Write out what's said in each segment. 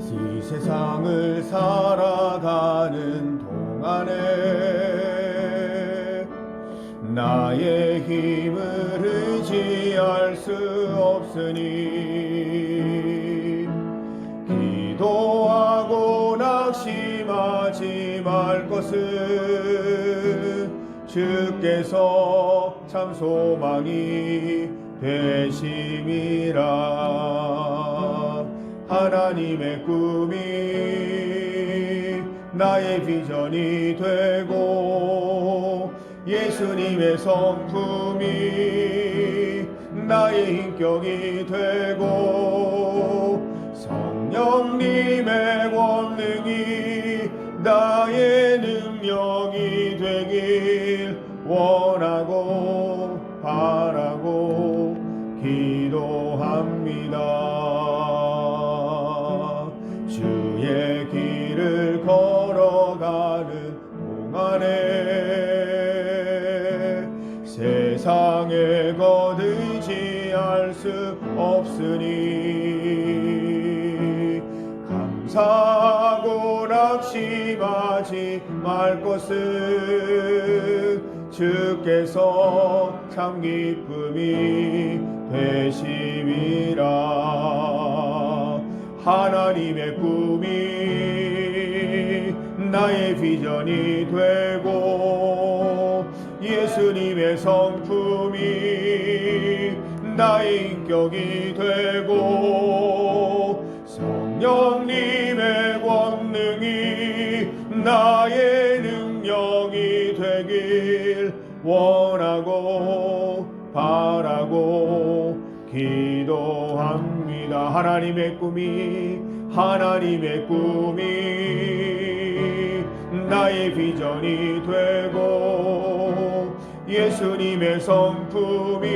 이 세상을 살아가는 동안에 나의 힘을 의지할 수 없으니 기도하고 낙심하지 말 것을 주께서 참 소망이 되심이라. 하나님의 꿈이 나의 비전이 되고 예수님의 성품이 나의 인격이 되고 성령님의 권능이 나의 능력이 되길 원하고 바라고 기도합니다. 주의 길을 걸어가는 동안에 세상에 거두지 수 없으니 감사하고 낙심하지 말 것을 주께서 참 기쁨이 되심이라. 하나님의 꿈이 나의 비전이 되고 예수님의 성품이 나의 인격이 되고 성령님의 권능이 나의 능력이 되길 원하고 바라고 기도합니다. 하나님의 꿈이 나의 비전이 되고 예수님의 성품이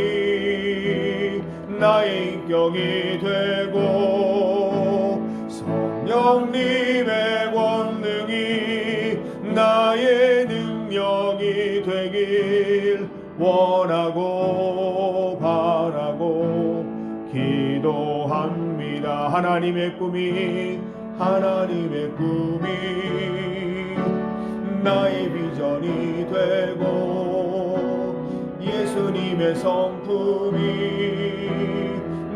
나의 인격이 되고 성령님의 권능이 나의 능력이 되길 원하고 바라고 기도합니다. 하나님의 꿈이 나의 비전이 되고 예수님의 성품이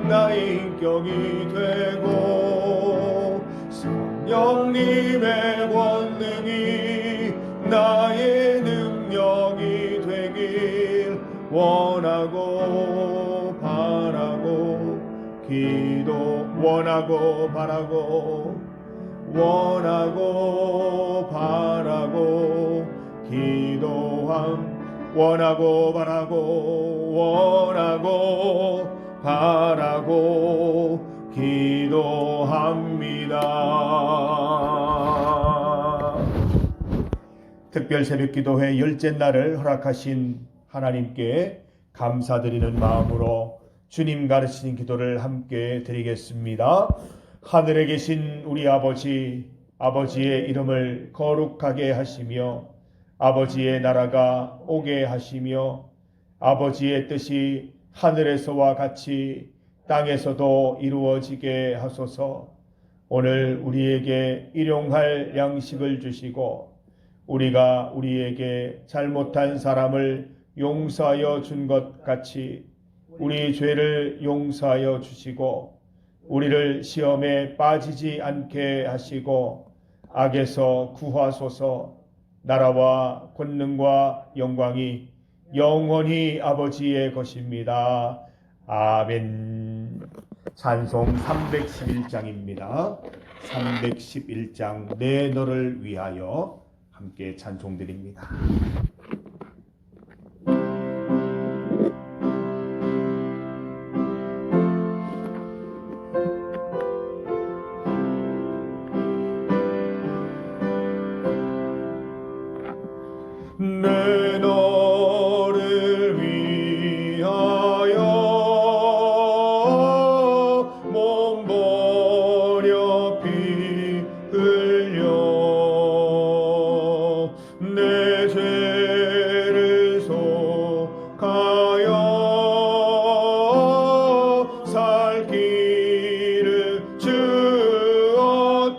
나의 인격이 되고 성령님의 권능이 나의 능력이 되길 원하고 바라고 원하고 바라고 원하고 바라고 기도합니다. 특별 새벽기도회 10째 날을 허락하신 하나님께 감사드리는 마음으로 주님 가르치신 기도를 함께 드리겠습니다. 하늘에 계신 우리 아버지, 아버지의 이름을 거룩하게 하시며 아버지의 나라가 오게 하시며 아버지의 뜻이 하늘에서와 같이 땅에서도 이루어지게 하소서. 오늘 우리에게 일용할 양식을 주시고 우리가 우리에게 잘못한 사람을 용서하여 준 것 같이 우리 죄를 용서하여 주시고 우리를 시험에 빠지지 않게 하시고 악에서 구하소서. 나라와 권능과 영광이 영원히 아버지의 것입니다. 아멘. 찬송 311장입니다. 311장 내 너를 위하여 함께 찬송드립니다. 내 너를 위하여 몸 버려 피 흘려 내 죄를 속하여 살 길을 주었다.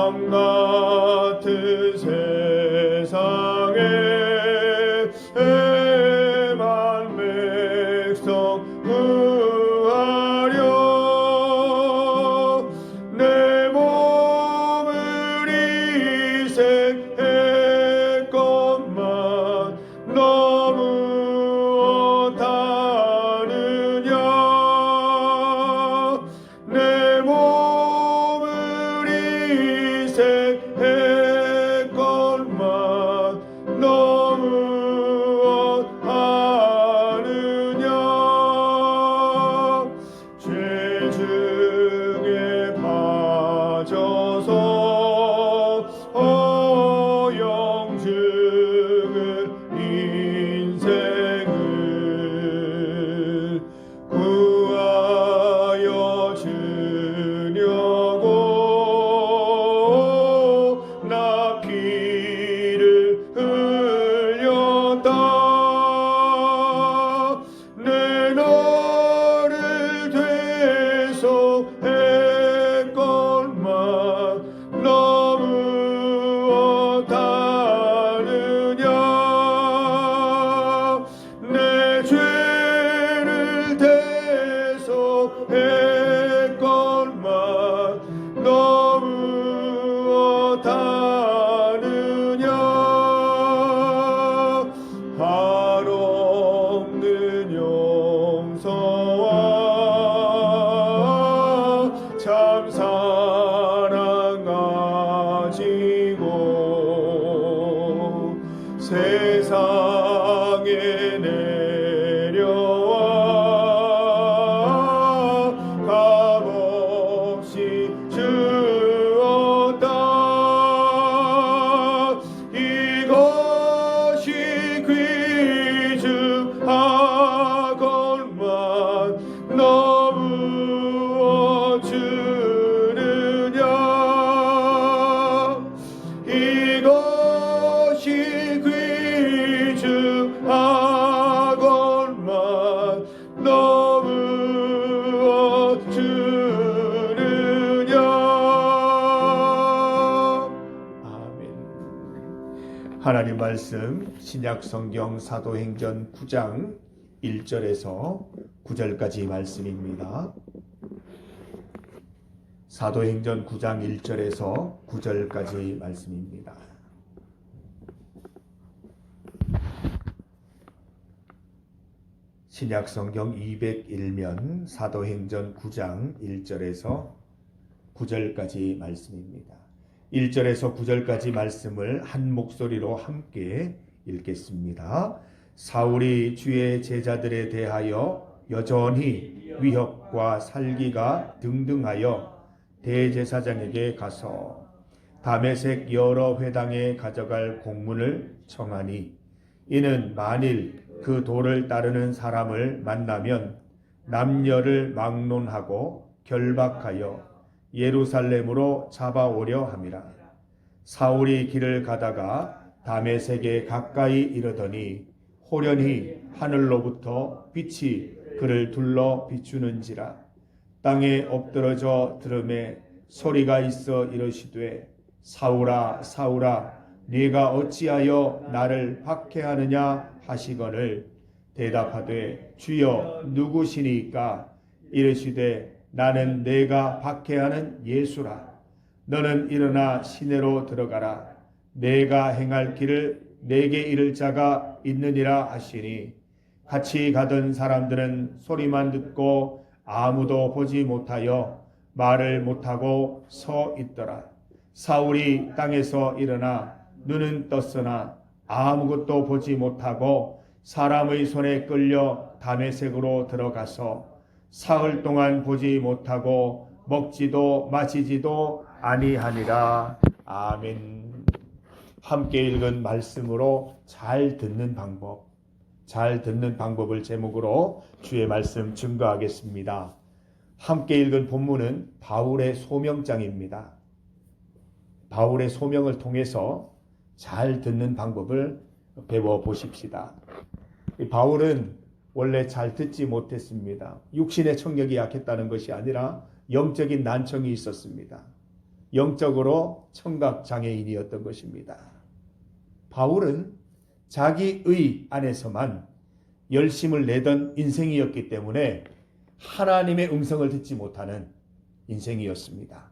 밤 같은 세상에 애만 백성 구하려 내 몸을 희생했건만 너무 어떠느냐 내 몸을 희생했건만 너무 어떠느냐 죄 중에 빠져서 영죽을 인생을 구하여 주려고 나 피를 흘렸다 내 너를 대속했건만 너무 어떠느냐 내 죄를 대속했건만 너무 어떠느냐 한없는 용서와 참 사랑 가지고 세상에 내려와 값없이 주었다 이것이 귀중하건만 너무 주느냐 이것이 귀중하건만 너무 주느냐 아멘. 하나님 말씀 신약성경 사도행전 9장 1절에서 9절까지 말씀입니다. 사도행전 9장 1절에서 9절까지 말씀입니다. 신약성경 201면 사도행전 9장 1절에서 9절까지 말씀입니다. 1절에서 9절까지 말씀을 한 목소리로 함께 읽겠습니다. 사울이 주의 제자들에 대하여 여전히 위협과 살기가 등등하여 대제사장에게 가서 다메섹 여러 회당에 가져갈 공문을 청하니 이는 만일 그 도를 따르는 사람을 만나면 남녀를 막론하고 결박하여 예루살렘으로 잡아오려 함이라. 사울이 길을 가다가 다메섹에 가까이 이르더니 호련히 하늘로부터 빛이 그를 둘러 비추는지라. 땅에 엎드러져 들음에 소리가 있어 이르시되 사울아 사울아 네가 어찌하여 나를 박해하느냐 하시거늘 대답하되 주여 누구시니까 이르시되 나는 내가 박해하는 예수라. 너는 일어나 시내로 들어가라. 내가 행할 길을 내게 이를 자가 있느니라 하시니 같이 가던 사람들은 소리만 듣고 아무도 보지 못하여 말을 못하고 서 있더라. 사울이 땅에서 일어나 눈은 떴으나 아무것도 보지 못하고 사람의 손에 끌려 다메섹으로 들어가서 사흘 동안 보지 못하고 먹지도 마시지도 아니하니라. 아멘. 함께 읽은 말씀으로 잘 듣는 방법을 제목으로 주의 말씀 증거하겠습니다. 함께 읽은 본문은 바울의 소명장입니다. 바울의 소명을 통해서 잘 듣는 방법을 배워보십시다. 바울은 원래 잘 듣지 못했습니다. 육신의 청력이 약했다는 것이 아니라 영적인 난청이 있었습니다. 영적으로 청각장애인이었던 것입니다. 바울은 자기의 안에서만 열심을 내던 인생이었기 때문에 하나님의 음성을 듣지 못하는 인생이었습니다.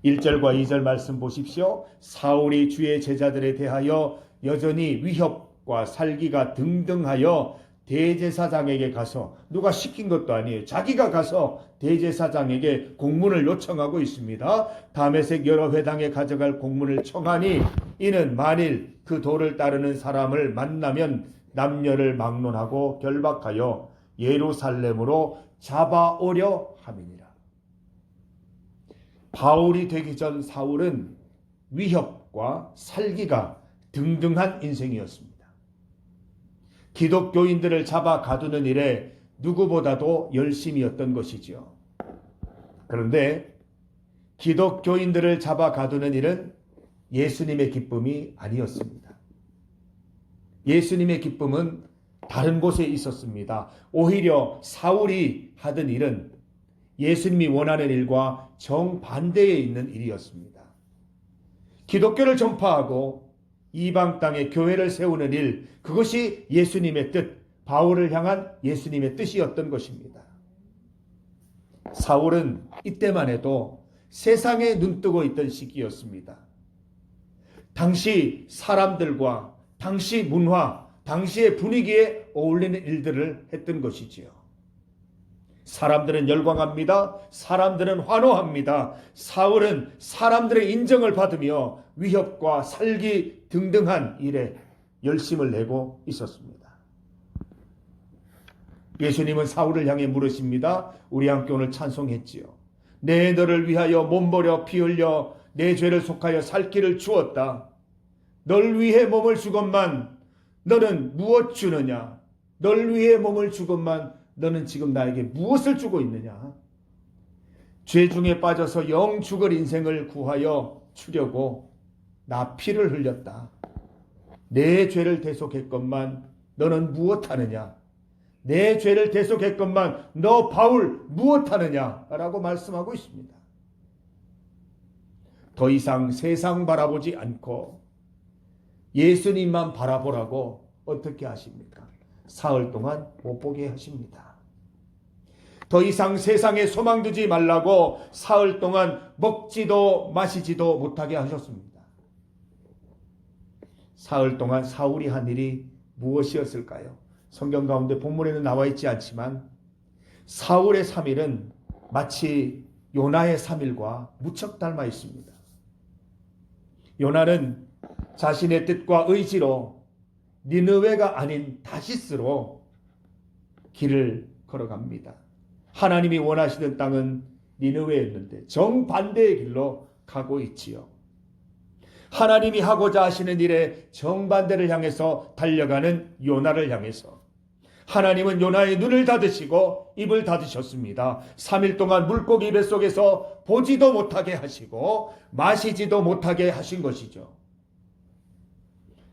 1절과 2절 말씀 보십시오. 사울이 주의 제자들에 대하여 여전히 위협과 살기가 등등하여 대제사장에게 가서, 누가 시킨 것도 아니에요, 자기가 가서 대제사장에게 공문을 요청하고 있습니다. 다메섹 여러 회당에 가져갈 공문을 청하니 이는 만일 그 도를 따르는 사람을 만나면 남녀를 막론하고 결박하여 예루살렘으로 잡아오려 함이니라. 바울이 되기 전 사울은 위협과 살기가 등등한 인생이었습니다. 기독교인들을 잡아 가두는 일에 누구보다도 열심이었던 것이지요. 그런데 기독교인들을 잡아 가두는 일은 예수님의 기쁨이 아니었습니다. 예수님의 기쁨은 다른 곳에 있었습니다. 오히려 사울이 하던 일은 예수님이 원하는 일과 정반대에 있는 일이었습니다. 기독교를 전파하고 이방 땅에 교회를 세우는 일, 그것이 예수님의 뜻, 바울을 향한 예수님의 뜻이었던 것입니다. 사울은 이때만 해도 세상에 눈뜨고 있던 시기였습니다. 당시 사람들과 당시 문화, 당시의 분위기에 어울리는 일들을 했던 것이지요. 사람들은 열광합니다. 사람들은 환호합니다. 사울은 사람들의 인정을 받으며 위협과 살기 등등한 일에 열심을 내고 있었습니다. 예수님은 사울을 향해 물으십니다. 우리 함께 오늘 찬송했지요. 내 너를 위하여 몸버려 피 흘려 내 죄를 속하여 살 길을 주었다. 널 위해 몸을 주건만 너는 무엇 주느냐? 널 위해 몸을 주건만 너는 지금 나에게 무엇을 주고 있느냐? 죄 중에 빠져서 영 죽을 인생을 구하여 주려고 나 피를 흘렸다. 내 죄를 대속했건만 너는 무엇하느냐? 내 죄를 대속했건만 너 바울 무엇하느냐? 라고 말씀하고 있습니다. 더 이상 세상 바라보지 않고 예수님만 바라보라고 어떻게 하십니까? 사흘 동안 못 보게 하십니다. 더 이상 세상에 소망 두지 말라고 사흘 동안 먹지도 마시지도 못하게 하셨습니다. 사흘 동안 사울이 한 일이 무엇이었을까요? 성경 가운데 본문에는 나와 있지 않지만 사울의 3일은 마치 요나의 3일과 무척 닮아 있습니다. 요나는 자신의 뜻과 의지로 니느웨가 아닌 다시스로 길을 걸어갑니다. 하나님이 원하시던 땅은 니느웨였는데 정반대의 길로 가고 있지요. 하나님이 하고자 하시는 일에 정반대를 향해서 달려가는 요나를 향해서 하나님은 요나의 눈을 닫으시고 입을 닫으셨습니다. 3일 동안 물고기 뱃속에서 보지도 못하게 하시고 마시지도 못하게 하신 것이죠.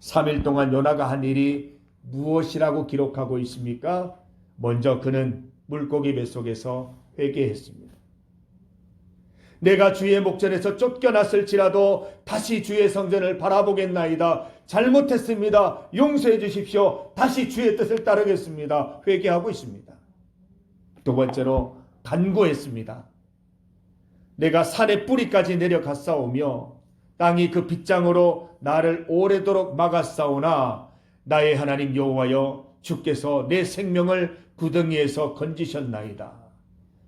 3일 동안 요나가 한 일이 무엇이라고 기록하고 있습니까? 먼저 그는 물고기 뱃속에서 회개했습니다. 내가 주의 목전에서 쫓겨났을지라도 다시 주의 성전을 바라보겠나이다. 잘못했습니다. 용서해 주십시오. 다시 주의 뜻을 따르겠습니다. 회개하고 있습니다. 두 번째로 간구했습니다. 내가 산의 뿌리까지 내려갔사오며 땅이 그 빗장으로 나를 오래도록 막았사오나 나의 하나님 여호와여 주께서 내 생명을 구덩이에서 건지셨나이다.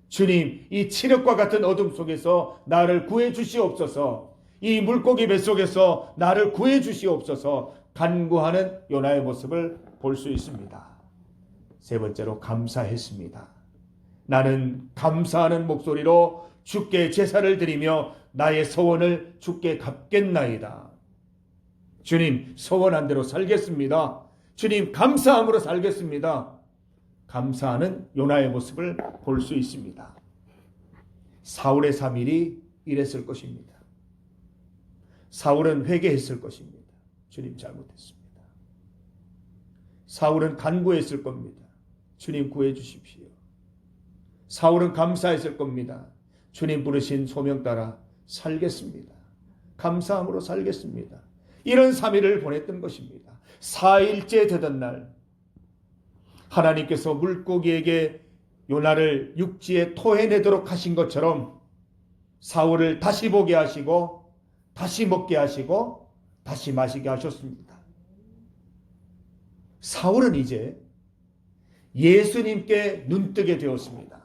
주님, 이 칠흑과 같은 어둠 속에서 나를 구해 주시옵소서. 이 물고기 뱃속에서 나를 구해 주시옵소서. 간구하는 요나의 모습을 볼 수 있습니다. 세 번째로 감사했습니다. 나는 감사하는 목소리로 주께 제사를 드리며 나의 소원을 주께 갚겠나이다. 주님, 소원한 대로 살겠습니다. 주님, 감사함으로 살겠습니다. 감사하는 요나의 모습을 볼 수 있습니다. 사울의 3일이 이랬을 것입니다. 사울은 회개했을 것입니다. 주님, 잘못했습니다. 사울은 간구했을 겁니다. 주님, 구해 주십시오. 사울은 감사했을 겁니다. 주님 부르신 소명 따라 살겠습니다. 감사함으로 살겠습니다. 이런 3일을 보냈던 것입니다. 4일째 되던 날 하나님께서 물고기에게 요나를 육지에 토해내도록 하신 것처럼 사울을 다시 보게 하시고 다시 먹게 하시고 다시 마시게 하셨습니다. 사울은 이제 예수님께 눈뜨게 되었습니다.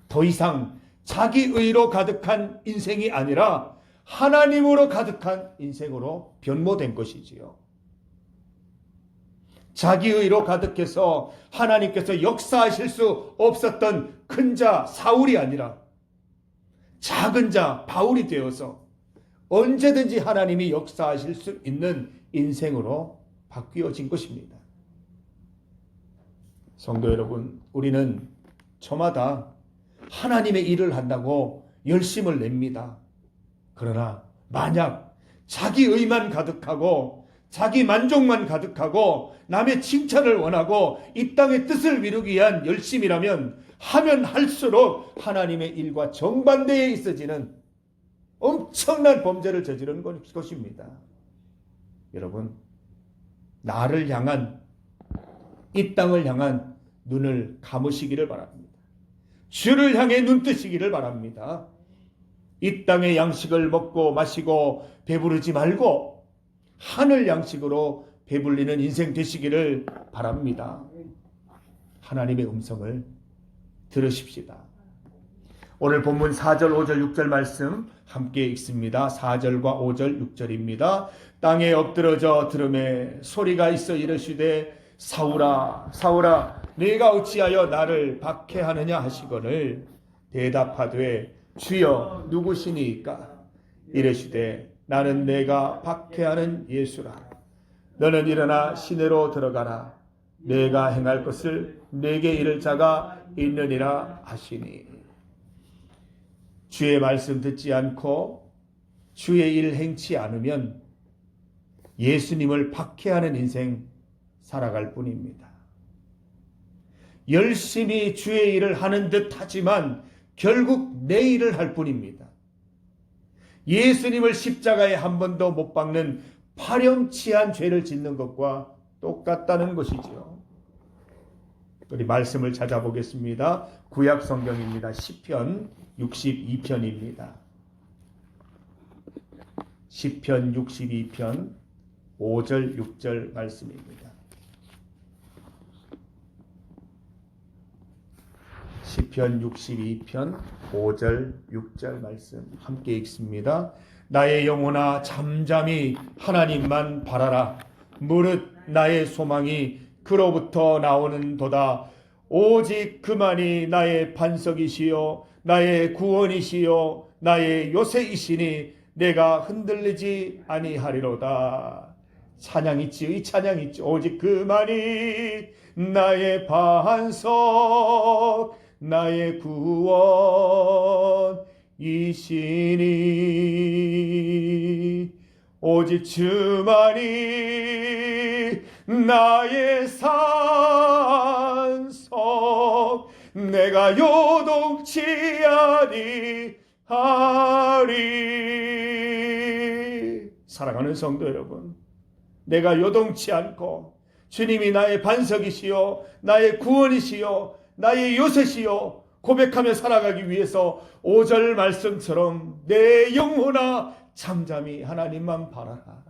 더 이상 자기 의로 가득한 인생이 아니라 하나님으로 가득한 인생으로 변모된 것이지요. 자기 의로 가득해서 하나님께서 역사하실 수 없었던 큰 자 사울이 아니라 작은 자 바울이 되어서 언제든지 하나님이 역사하실 수 있는 인생으로 바뀌어진 것입니다. 성도 여러분, 우리는 저마다 하나님의 일을 한다고 열심을 냅니다. 그러나 만약 자기 의만 가득하고 자기 만족만 가득하고 남의 칭찬을 원하고 이 땅의 뜻을 이루기 위한 열심이라면 하면 할수록 하나님의 일과 정반대에 있어지는 엄청난 범죄를 저지르는 것입니다. 여러분, 나를 향한 이 땅을 향한 눈을 감으시기를 바랍니다. 주를 향해 눈 뜨시기를 바랍니다. 이 땅의 양식을 먹고 마시고 배부르지 말고 하늘 양식으로 배불리는 인생 되시기를 바랍니다. 하나님의 음성을 들으십시다. 오늘 본문 4절, 5절, 6절 말씀 함께 읽습니다. 4절과 5절, 6절입니다. 땅에 엎드러져 들음에 소리가 있어 이르시되 사울아 사울아 네가 어찌하여 나를 박해하느냐 하시거늘 대답하되 주여 누구시니까 이르시되 나는 내가 박해하는 예수라. 너는 일어나 시내로 들어가라. 내가 행할 것을 내게 이를 자가 있느니라 하시니. 주의 말씀 듣지 않고 주의 일 행치 않으면 예수님을 박해하는 인생 살아갈 뿐입니다. 열심히 주의 일을 하는 듯 하지만 결국 내 일을 할 뿐입니다. 예수님을 십자가에 한 번도 못 박는 파렴치한 죄를 짓는 것과 똑같다는 것이지요. 우리 말씀을 찾아보겠습니다. 구약 성경입니다. 시편 62편입니다. 시편 62편 5절 6절 말씀입니다. 시편 62편 5절 6절 말씀 함께 읽습니다. 나의 영혼아 잠잠히 하나님만 바라라. 무릇 나의 소망이 그로부터 나오는 도다. 오직 그만이 나의 반석이시요 나의 구원이시요 나의 요새이시니 내가 흔들리지 아니하리로다. 찬양 있지요. 이 찬양 있죠. 오직 그만이 나의 반석 나의 구원이시니 오직 주만이 나의 산석 내가 요동치 아니하리. 사랑하는 성도 여러분, 내가 요동치 않고 주님이 나의 반석이시요 나의 구원이시요 나의 요새시요 고백하며 살아가기 위해서 5절 말씀처럼 내 영혼아 잠잠히 하나님만 바라라.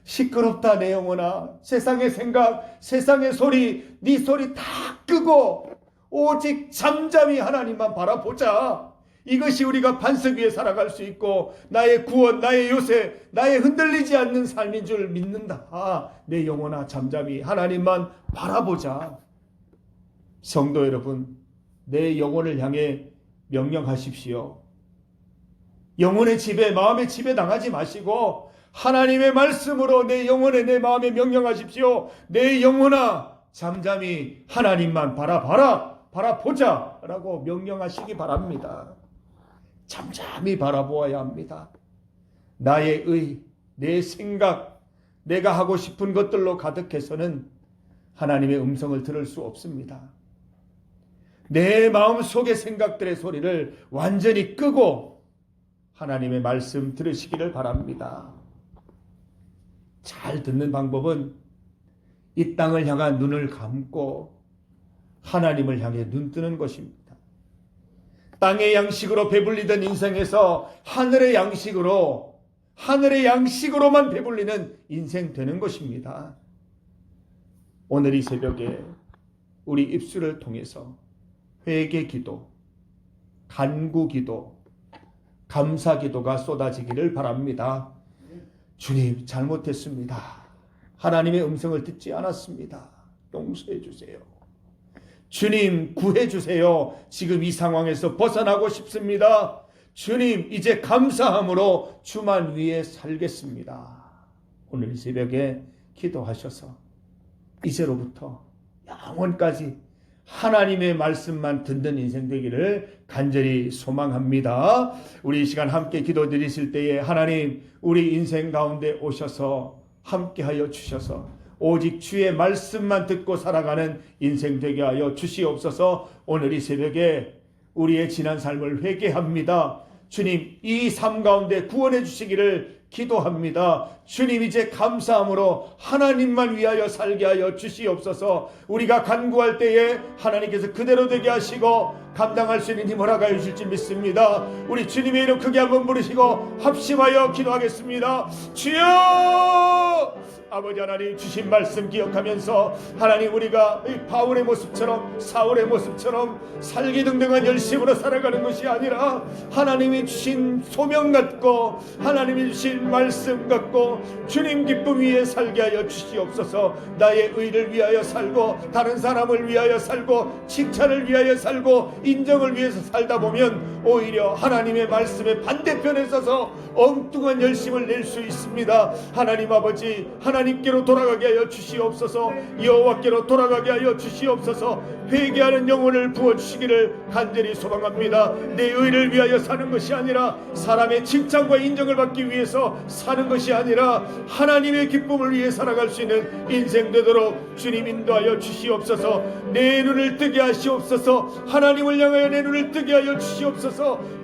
시끄럽다 내 영혼아. 세상의 생각 세상의 소리 네 소리 다 끄고 오직 잠잠히 하나님만 바라보자. 이것이 우리가 반석 위에 살아갈 수 있고 나의 구원 나의 요새 나의 흔들리지 않는 삶인 줄 믿는다. 내 영혼아 잠잠히 하나님만 바라보자. 성도 여러분, 내 영혼을 향해 명령하십시오. 영혼의 집에 마음의 집에 당하지 마시고 하나님의 말씀으로 내 영혼에 내 마음에 명령하십시오. 내 영혼아 잠잠히 하나님만 바라보자 라고 명령하시기 바랍니다. 잠잠히 바라보아야 합니다. 나의 의, 내 생각, 내가 하고 싶은 것들로 가득해서는 하나님의 음성을 들을 수 없습니다. 내 마음 속의 생각들의 소리를 완전히 끄고 하나님의 말씀 들으시기를 바랍니다. 잘 듣는 방법은 이 땅을 향한 눈을 감고 하나님을 향해 눈 뜨는 것입니다. 땅의 양식으로 배불리던 인생에서 하늘의 양식으로만 배불리는 인생 되는 것입니다. 오늘 이 새벽에 우리 입술을 통해서 회개 기도, 간구 기도, 감사 기도가 쏟아지기를 바랍니다. 주님, 잘못했습니다. 하나님의 음성을 듣지 않았습니다. 용서해 주세요. 주님, 구해 주세요. 지금 이 상황에서 벗어나고 싶습니다. 주님, 이제 감사함으로 주만 위해 살겠습니다. 오늘 이 새벽에 기도하셔서 이제로부터 영원까지 하나님의 말씀만 듣는 인생 되기를 간절히 소망합니다. 우리 이 시간 함께 기도 드리실 때에 하나님, 우리 인생 가운데 오셔서 함께하여 주셔서 오직 주의 말씀만 듣고 살아가는 인생 되게 하여 주시옵소서. 오늘 이 새벽에 우리의 지난 삶을 회개합니다. 주님, 이 삶 가운데 구원해 주시기를 기도합니다. 주님, 이제 감사함으로 하나님만 위하여 살게 하여 주시옵소서. 우리가 간구할 때에 하나님께서 그대로 되게 하시고 감당할 수 있는 힘을 허락하여 주실지 믿습니다. 우리 주님의 이름 크게 한번 부르시고 합심하여 기도하겠습니다. 주여! 아버지 하나님, 주신 말씀 기억하면서 하나님, 우리가 바울의 모습처럼 사울의 모습처럼 살기등등한 열심으로 살아가는 것이 아니라 하나님이 주신 소명 갖고 하나님이 주신 말씀 갖고 주님 기쁨 위에 살게 하여 주시옵소서. 나의 의를 위하여 살고 다른 사람을 위하여 살고 칭찬을 위하여 살고 인정을 위해서 살다 보면 오히려 하나님의 말씀의 반대편에 서서 엉뚱한 열심을 낼 수 있습니다. 하나님 아버지, 하나님께로 돌아가게 하여 주시옵소서. 여호와께로 돌아가게 하여 주시옵소서. 회개하는 영혼을 부어주시기를 간절히 소망합니다. 내 의를 위하여 사는 것이 아니라 사람의 칭찬과 인정을 받기 위해서 사는 것이 아니라 하나님의 기쁨을 위해 살아갈 수 있는 인생 되도록 주님 인도하여 주시옵소서. 내 눈을 뜨게 하시옵소서. 하나님을 향하여 내 눈을 뜨게 하여 주시옵소서.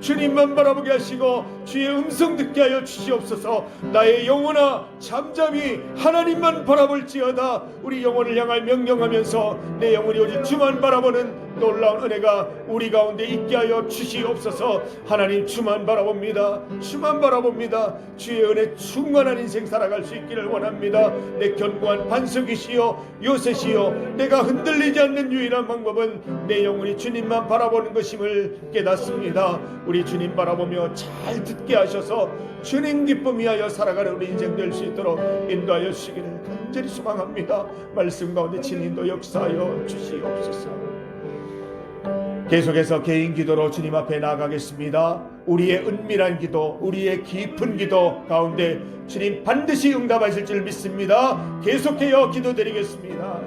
주님만 바라보게 하시고 주의 음성 듣게 하여 주시옵소서. 나의 영혼아, 잠잠히 하나님만 바라볼지어다. 우리 영혼을 향하여 명령하면서 내 영혼이 오직 주만 바라보는 놀라운 은혜가 우리 가운데 있게 하여 주시옵소서. 하나님, 주만 바라봅니다. 주만 바라봅니다. 주의 은혜 충만한 인생 살아갈 수 있기를 원합니다. 내 견고한 반석이시여 요새시여, 내가 흔들리지 않는 유일한 방법은 내 영혼이 주님만 바라보는 것임을 깨닫습니다. 우리 주님 바라보며 잘 듣게 하셔서 주님 기쁨 위하여 살아가는 우리 인생 될 수 있도록 인도하여 주시기를 간절히 소망합니다. 말씀 가운데 진인도 역사하여 주시옵소서. 계속해서 개인 기도로 주님 앞에 나아가겠습니다. 우리의 은밀한 기도, 우리의 깊은 기도 가운데 주님 반드시 응답하실 줄 믿습니다. 계속해요 기도드리겠습니다.